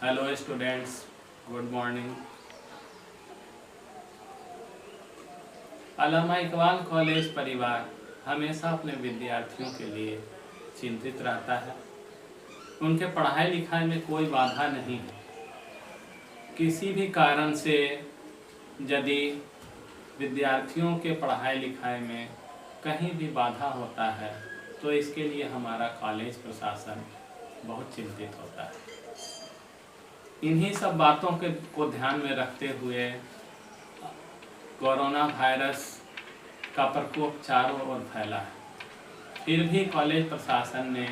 Hello students, good morning. Allama Iqbal college परिवार हमेशा अपने विद्यार्थियों के लिए चिंतित रहता है। उनके पढ़ाई लिखाई में कोई बाधा नहीं है। किसी भी कारण से यदि विद्यार्थियों के पढ़ाई लिखाई में कहीं भी बाधा होता है तो इसके लिए हमारा कॉलेज प्रशासन बहुत चिंतित होता है। इन्हीं सब बातों को ध्यान में रखते हुए कोरोना वायरस का प्रकोप चारों ओर फैला है। फिर भी कॉलेज प्रशासन ने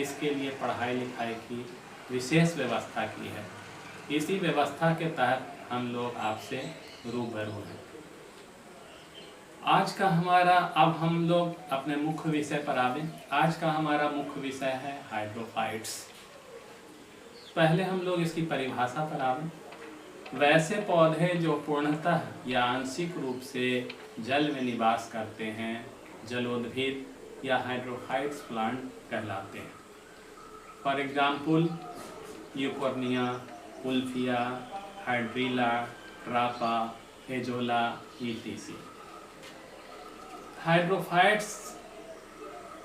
इसके लिए पढ़ाई लिखाई की विशेष व्यवस्था की है। इसी व्यवस्था के तहत हम लोग आपसे रूबरू हैं। आज का हमारा, अब हम लोग अपने मुख्य विषय पर आवें। आज का हमारा मुख्य विषय है हाइड्रोफाइट्स। पहले हम लोग इसकी परिभाषा पर आवें। वैसे पौधे जो पूर्णतः या आंशिक रूप से जल में निवास करते हैं, जलोद्भिद या हाइड्रोफाइट्स प्लांट कहलाते हैं। For example Eichhornia, Wolffia, Hydrilla, Trapa, Azolla etc। Hydrophytes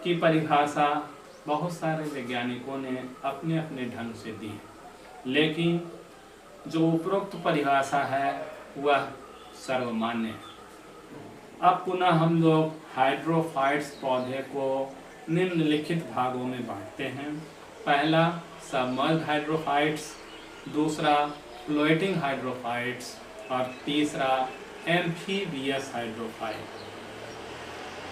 की परिभाषा बहुत सारे वैज्ञानिकों ने अपने अपने ढंग से दी है, लेकिन जो उपरोक्त परिभाषा है वह सर्वमान्य है। अब पुनः हम लोग हाइड्रोफाइट्स पौधे को निम्नलिखित भागों में बांटते हैं। पहला सबमर्ज्ड हाइड्रोफाइट्स, दूसरा फ्लोटिंग हाइड्रोफाइट्स और तीसरा एम्फीबियस हाइड्रोफाइट।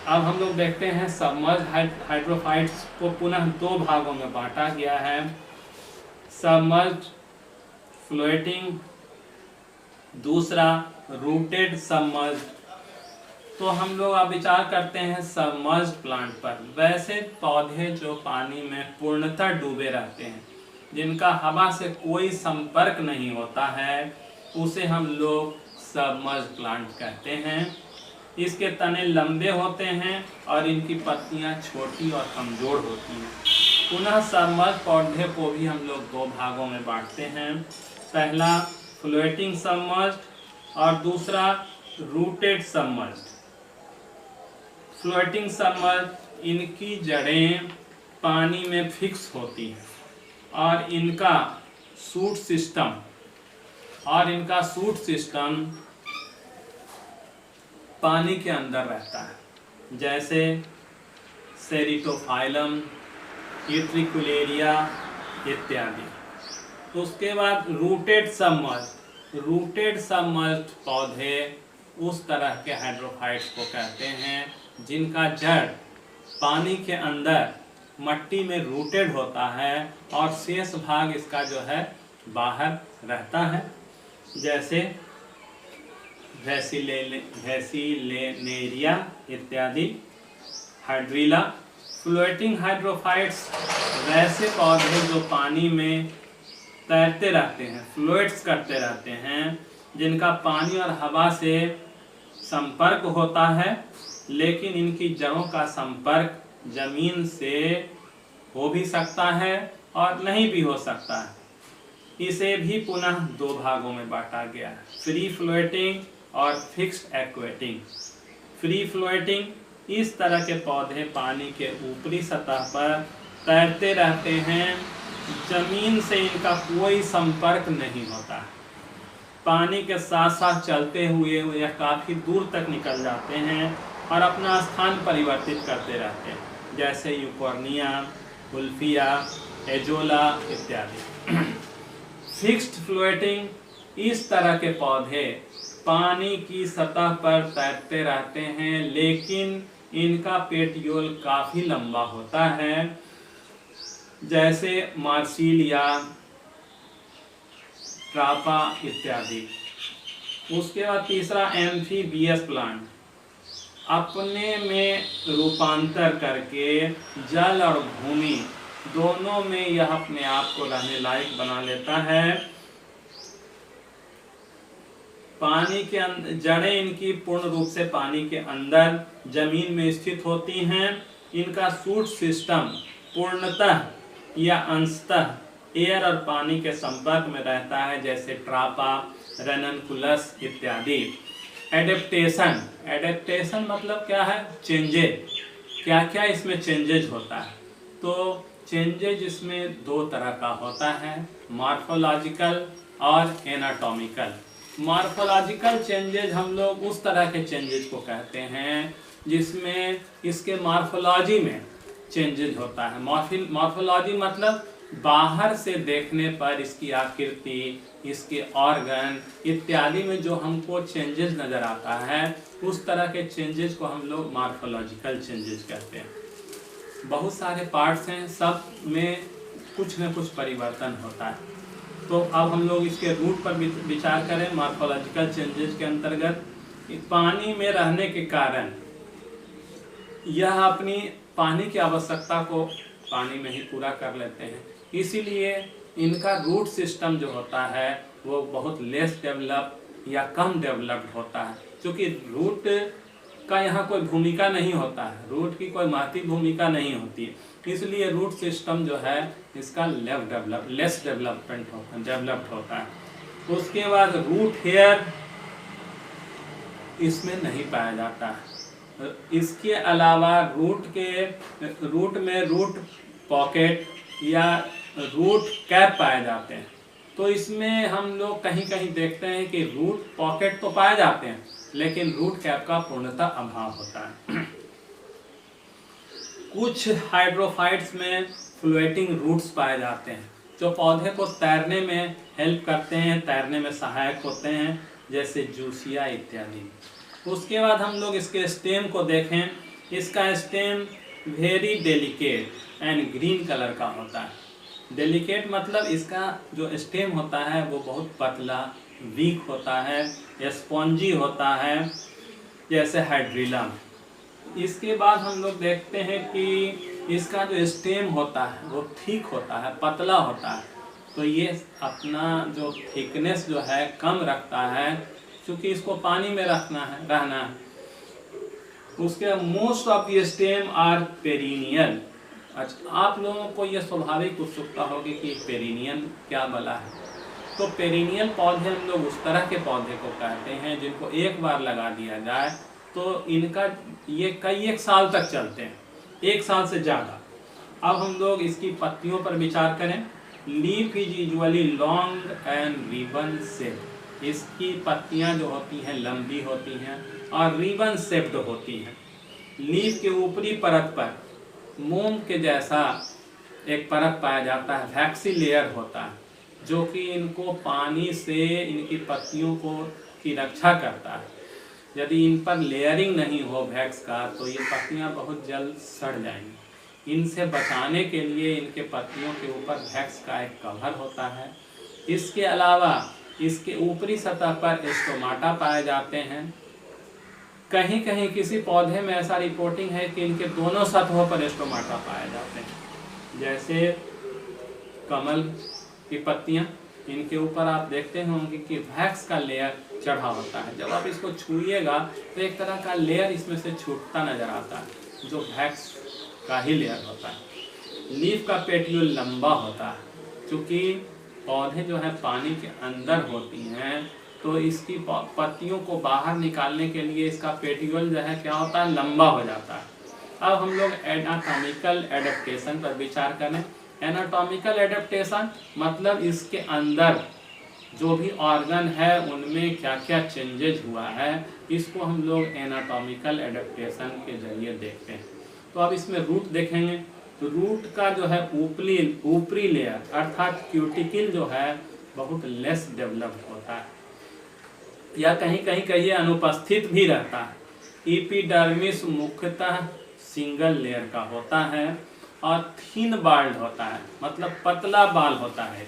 अब हम लोग देखते हैं सबमर्ज्ड हाइड्रोफाइट्स को पुनः दो भागों में बांटा गया है, सबमर्ज्ड फ्लोटिंग, दूसरा रूटेड सबमर्ज्ड। तो हम लोग अब विचार करते हैं सबमर्ज्ड प्लांट पर। वैसे पौधे जो पानी में पूर्णतः डूबे रहते हैं, जिनका हवा से कोई संपर्क नहीं होता है, उसे हम लोग सबमर्ज्ड प्लांट कहते हैं। इसके तने लंबे होते हैं और इनकी पत्तियां छोटी और कमजोर होती हैं। पुनः सबमर्ज्ड पौधे को भी हम लोग दो भागों में बांटते हैं। पहला फ्लोटिंग सबमर्ज्ड और दूसरा रूटेड सबमर्ज्ड। फ्लोटिंग सबमर्ज्ड, इनकी जड़ें पानी में फिक्स होती हैं और इनका सूट सिस्टम पानी के अंदर रहता है, जैसे सेरिटोफाइलम, यूट्रिकुलेरिया इत्यादि। उसके बाद रूटेड सबमर्ज्ड पौधे उस तरह के हाइड्रोफाइट्स को कहते हैं जिनका जड़ पानी के अंदर मट्टी में रूटेड होता है और शेष भाग इसका जो है बाहर रहता है, जैसे वेसिलेनेरिया इत्यादि। हाइड्रीला। फ्लोटिंग हाइड्रोफाइट्स वैसे पौधे जो पानी में तैरते रहते हैं, फ्लोट्स करते रहते हैं, जिनका पानी और हवा से संपर्क होता है, लेकिन इनकी जड़ों का संपर्क जमीन से हो भी सकता है और नहीं भी हो सकता है। इसे भी पुनः दो भागों में बांटा गया है, फ्री फ्लोटिंग और फिक्स्ड एक्वेटिंग। फ्री फ्लोटिंग, इस तरह के पौधे पानी के ऊपरी सतह पर तैरते रहते हैं, जमीन से इनका कोई संपर्क नहीं होता। पानी के साथ साथ चलते हुए यह काफी दूर तक निकल जाते हैं और अपना स्थान परिवर्तित करते रहते हैं, जैसे यूकोर्निया, उल्फिया, एजोला इत्यादि। फिक्स्ड फ्लोटिंग, इस तरह के पौधे पानी की सतह पर तैरते रहते हैं, लेकिन इनका पेटियोल काफी लंबा होता है, जैसे मार्सिलिया, ट्रापा इत्यादि। उसके बाद तीसरा एम्फीबियस प्लांट, अपने में रूपांतर करके जल और भूमि दोनों में यह अपने आप को रहने लायक बना लेता है। पानी के अंदर जड़ें इनकी पूर्ण रूप से पानी के अंदर जमीन में स्थित होती हैं। इनका सूट सिस्टम पूर्णतः या अंशतः एयर और पानी के संपर्क में रहता है, जैसे ट्रापा, रेननकुलस इत्यादि। एडेप्टेशन, एडेप्टेशन मतलब क्या है? चेंजेज। क्या क्या इसमें चेंजेज होता है? तो चेंजेज इसमें दो तरह का होता है, मॉर्फोलॉजिकल और एनाटॉमिकल। मॉर्फोलॉजिकल चेंजेज हम लोग उस तरह के चेंजेज को कहते हैं जिसमें इसके मॉर्फोलॉजी में चेंजेज होता है। मॉर्फोलॉजी मतलब बाहर से देखने पर इसकी आकृति, इसके ऑर्गन इत्यादि में जो हमको चेंजेस नज़र आता है, उस तरह के चेंजेस को हम लोग मॉर्फोलॉजिकल चेंजेस कहते हैं। बहुत सारे पार्ट्स हैं, सब में कुछ न कुछ परिवर्तन होता है। तो अब हम लोग इसके रूट पर विचार करें। मॉर्फोलॉजिकल चेंजेस के अंतर्गत पानी में रहने के कारण यह अपनी पानी की आवश्यकता को पानी में ही पूरा कर लेते हैं, इसीलिए इनका रूट सिस्टम जो होता है वो बहुत लेस डेवलप या कम डेवलप्ड होता है। क्योंकि रूट का यहाँ कोई भूमिका नहीं होता है, रूट की कोई महत्वपूर्ण भूमिका नहीं होती है, इसलिए रूट सिस्टम जो है इसका लेस डेवलप्ड होता है। उसके बाद रूट हेयर इसमें नहीं पाया जाता है। इसके अलावा रूट में रूट पॉकेट या रूट कैप पाए जाते हैं। तो इसमें हम लोग कहीं कहीं देखते हैं कि रूट पॉकेट तो पाए जाते हैं, लेकिन रूट कैप का पूर्णतः अभाव होता है। कुछ हाइड्रोफाइट्स में फ्लोटिंग रूट्स पाए जाते हैं जो पौधे को तैरने में हेल्प करते हैं, तैरने में सहायक होते हैं, जैसे जूसिया इत्यादि। उसके बाद हम लोग इसके स्टेम को देखें। इसका stem very delicate and green colour का होता है। डेलिकेट मतलब इसका जो स्टेम होता है वो बहुत पतला, वीक होता है, स्पॉन्जी होता है, जैसे हाइड्रिलम। इसके बाद हम लोग देखते हैं कि इसका जो स्टेम होता है वो थिक होता है, पतला होता है। तो ये अपना जो थिकनेस जो है कम रखता है, क्योंकि इसको पानी में रहना है। उसके most of the stem are perennial. अच्छा, आप लोगों को यह स्वाभाविक उत्सुकता होगी कि पेरिनियल क्या भला है। तो पेरिनियल पौधे हम लोग उस तरह के पौधे को कहते हैं जिनको एक बार लगा दिया जाए तो इनका ये कई एक साल तक चलते हैं, एक साल से ज़्यादा। अब हम लोग इसकी पत्तियों पर विचार करें। Leaf is usually long and ribbon shaped. इसकी पत्तियां जो होती हैं लंबी होती हैं और रिबन शेप्ड होती हैं। लीफ के ऊपरी परत पर मोम के जैसा एक परत पाया जाता है, वैक्सी लेयर होता है, जो कि इनको पानी से इनकी पत्तियों की रक्षा करता है। यदि इन पर लेयरिंग नहीं हो वैक्स का तो ये पत्तियां बहुत जल्द सड़ जाएंगी। इनसे बचाने के लिए इनके पत्तियों के ऊपर वैक्स का एक कवर होता है। इसके अलावा इसके ऊपरी सतह पर स्टोमाटा पाए जाते हैं। कहीं कहीं किसी पौधे में ऐसा रिपोर्टिंग है कि इनके दोनों सतहों पर स्टोमाटा पाए जाते हैं, जैसे कमल की पत्तियां, इनके ऊपर आप देखते होंगे कि वैक्स का लेयर चढ़ा होता है। जब आप इसको छूइएगा तो एक तरह का लेयर इसमें से छूटता नजर आता है, जो वैक्स का ही लेयर होता है। लीफ का पेट्यूल लंबा होता है। चूँकि पौधे जो है पानी के अंदर होती हैं, तो इसकी पत्तियों को बाहर निकालने के लिए इसका पेट्यूल जो है क्या होता है, लंबा हो जाता है। अब हम लोग एनाटॉमिकल एडेप्टेशन पर विचार करें। एनाटॉमिकल एडेप्टेशन मतलब इसके अंदर जो भी ऑर्गन है उनमें क्या क्या चेंजेज हुआ है, इसको हम लोग एनाटॉमिकल एडेप्टेशन के जरिए देखते हैं। तो अब इसमें रूट देखेंगे। तो रूट का जो है ऊपरी लेयर अर्थात क्यूटिकल जो है बहुत लेस डेवलप्ड होता है, या कहीं कहीं कहिए अनुपस्थित भी रहता है। एपिडर्मिस मुख्यतः सिंगल लेयर का होता है और थिन बाल्ड होता है, मतलब पतला बाल होता है,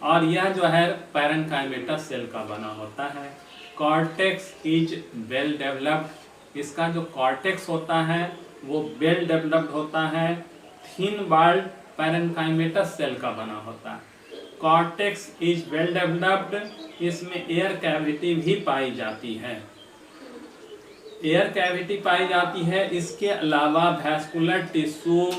और यह जो है पैरेन्काइमेटस सेल का बना होता है। Cortex is well developed. इसका जो कॉर्टेक्स होता है वो वेल डेवलप्ड होता है, थिन बाल्ड पैरेन्काइमेटस सेल का बना होता है। Cortex is well developed. इसमें एयर कैविटी भी पाई जाती है, एयर कैविटी पाई जाती है। इसके अलावा vascular tissue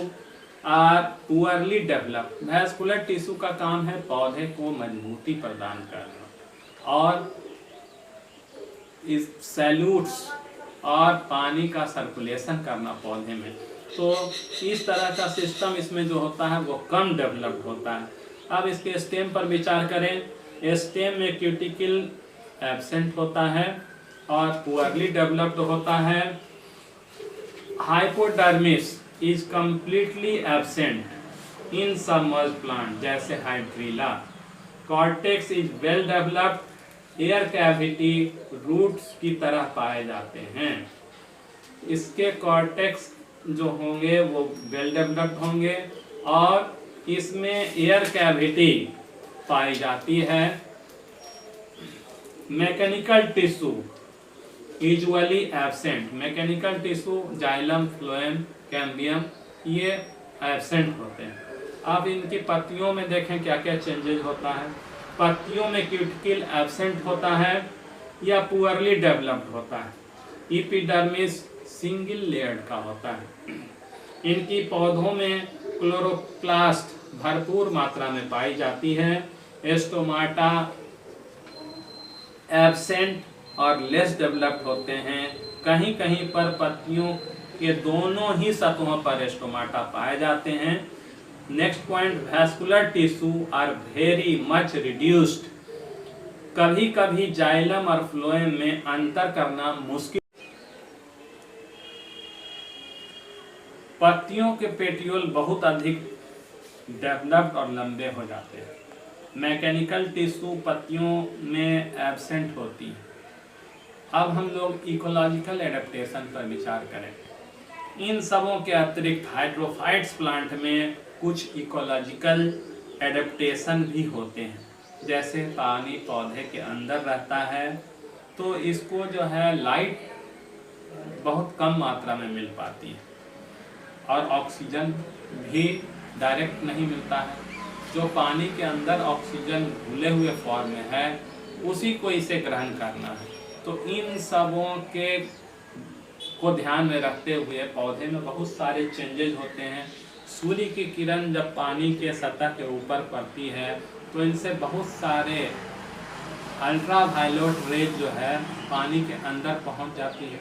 are poorly developed. Vascular tissue का काम है पौधे को मजबूती प्रदान करना और इस सैल्यूट्स और पानी का सर्कुलेशन करना पौधे में। तो इस तरह का सिस्टम इसमें जो होता है वो कम डेवलप्ड होता है। अब इसके स्टेम पर विचार करें। स्टेम में क्यूटिकल एब्सेंट होता है और पुअरली डेवलप्ड होता है। Hypodermis is completely absent in submerged plant जैसे Hydrilla. Cortex is well developed. Air cavity roots की तरह पाए जाते हैं। इसके कॉर्टेक्स जो होंगे वो वेल डेवलप्ड होंगे और इसमें एयर कैविटी पाई जाती है। Mechanical tissue usually absent. Mechanical tissue xylem, phloem, cambium ये एब्सेंट होते हैं। अब इनकी पत्तियों में देखें क्या क्या चेंजेस होता है। पत्तियों में क्यूटिकल एब्सेंट होता है या पुअरली डेवलप्ड होता है। एपिडर्मिस सिंगल लेयर्ड का होता है। इनकी पौधों में क्लोरोप्लास्ट भरपूर मात्रा में पाई जाती है। स्टोमाटा एब्सेंट और लेस डेवलप्ड होते हैं। कहीं कहीं पर पत्तियों के दोनों ही सतहों पर स्टोमाटा पाए जाते हैं। Next point, vascular tissue are very much reduced. कभी कभी जाइलम और फ्लोएम में अंतर करना मुश्किल। पत्तियों के पेटियोल बहुत अधिक डेवलप्ड और लंबे हो जाते हैं। मैकेनिकल टिश्यू पत्तियों में एब्सेंट होती है। अब हम लोग इकोलॉजिकल एडेप्टेशन पर विचार करें। इन सबों के अतिरिक्त हाइड्रोफाइट्स प्लांट में कुछ इकोलॉजिकल एडेप्टेशन भी होते हैं। जैसे पानी पौधे के अंदर रहता है तो इसको जो है लाइट बहुत कम मात्रा में मिल पाती है और ऑक्सीजन भी डायरेक्ट नहीं मिलता है। जो पानी के अंदर ऑक्सीजन घुले हुए फॉर्म में है उसी को इसे ग्रहण करना है। तो इन सबों के को ध्यान में रखते हुए पौधे में बहुत सारे चेंजेस होते हैं। सूर्य की किरण जब पानी के सतह के ऊपर पड़ती है तो इनसे बहुत सारे अल्ट्रावायलेट रेज जो है पानी के अंदर पहुंच जाती है।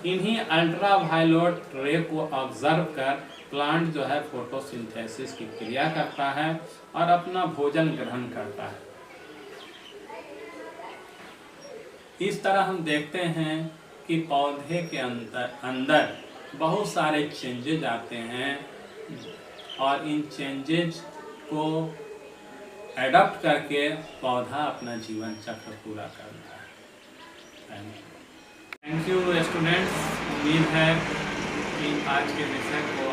इन्हीं अल्ट्रावायलेट रे को ऑब्जर्व कर प्लांट जो है फोटोसिंथेसिस की क्रिया करता है और अपना भोजन ग्रहण करता है। इस तरह हम देखते हैं कि पौधे के अंदर बहुत सारे चेंजेज आते हैं और इन चेंजेज को एडॉप्ट करके पौधा अपना जीवन चक्र पूरा करता है। Thank you students. उम्मीद है कि आज के विषय को